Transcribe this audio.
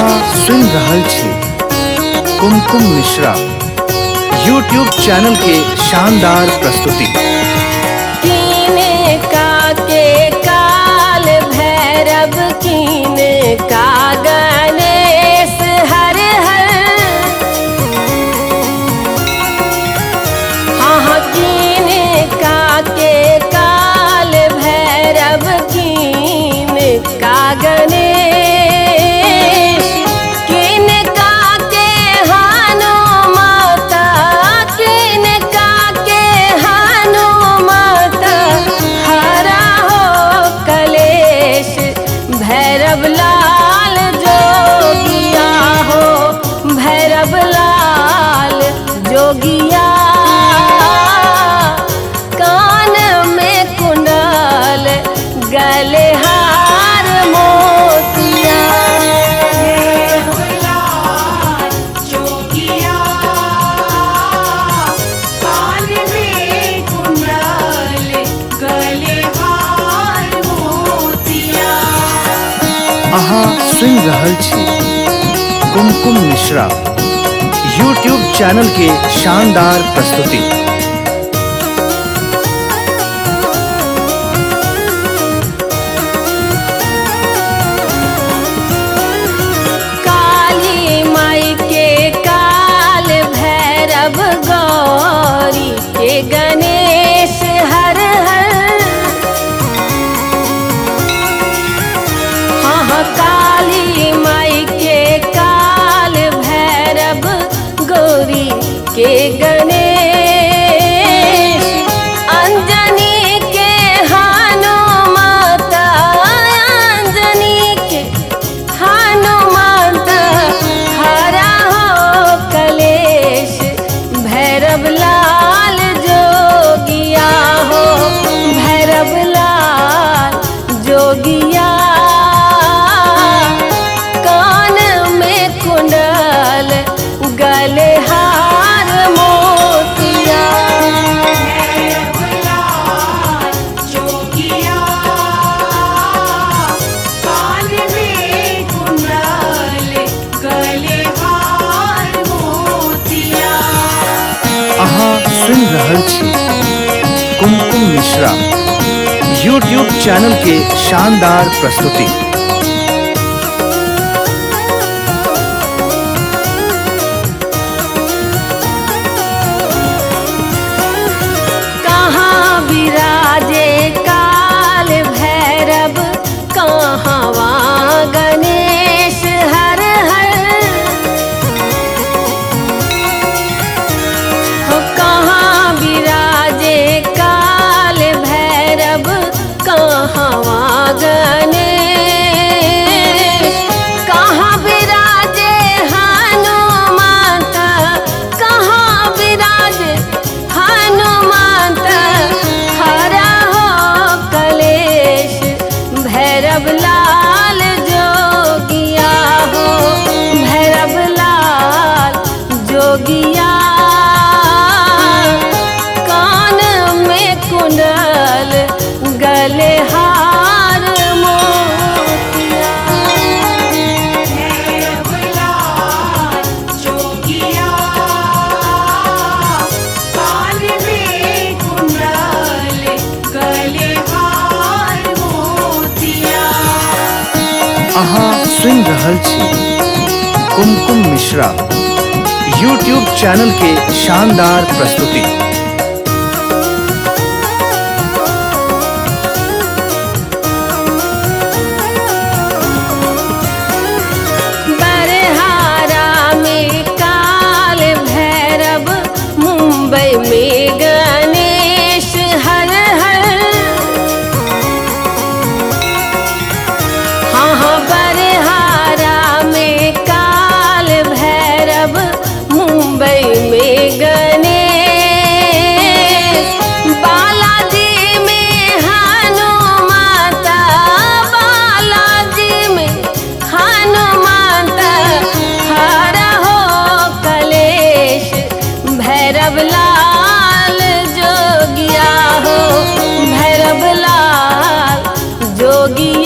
अहाँ सुनि रहल छी कुमकुम मिश्रा यूट्यूब चैनल के शानदार प्रस्तुति। कीने का के काल भैरव कीने का गणेश हर हर। हाँ कीने का के काल भैरव कीने का गणेश। भैरव लाल जोगिया हो भैरव लाल जोगिया। कान में कुंडल गले हार मोतिया। जोगिया कान में कुंडल गले हार मोतिया। अहाँ सुनि रहल छी कुमकुम मिश्रा यूट्यूब चैनल के शानदार प्रस्तुति। काली माई के काल भैरव गौरी के गणेश हर हर। हाँ काली माई के काल भैरव गौरी के गणेश। अंजनी के हनुमत अंजनी के हनुमत हरा हो कलेश। भैरव लाल जोगिया हो भैरव लाल जोगिया। गले हार मोतिया। जोगिया कान में कुंडल गले हार मोतिया। अहाँ सुनि रहल छी कुमकुम मिश्रा यूट्यूब चैनल के शानदार प्रस्तुति। विराजे काल भैरव कहाँ गणेश हर हर। कहाँ विराजे काल भैरव कहाँ गणेश। कहाँ विराजे हनुमंत कहाँ विराजे हनुमंत हरा हो कलेश। भैरव लाल जोगिया हो भैरव लाल जोगिया। कान में कुंडल गले हार मोतिया। भैरव लाल जोगिया कान में कुंडल गले हार मोतिया। अहाँ सुनि रहल छी कुमकुम मिश्रा यूट्यूब चैनल के शानदार प्रस्तुति। बरहारा में काल भैरव मुंबई में गणेश हर हर। हाँ बरहारा में काल भैरव मुंबई में गणेश। बालाजी में हनुमत बालाजी में हनुमत हरा हो कलेश। भैरव लाल जोगिया हो भैरव लाल जोगिया।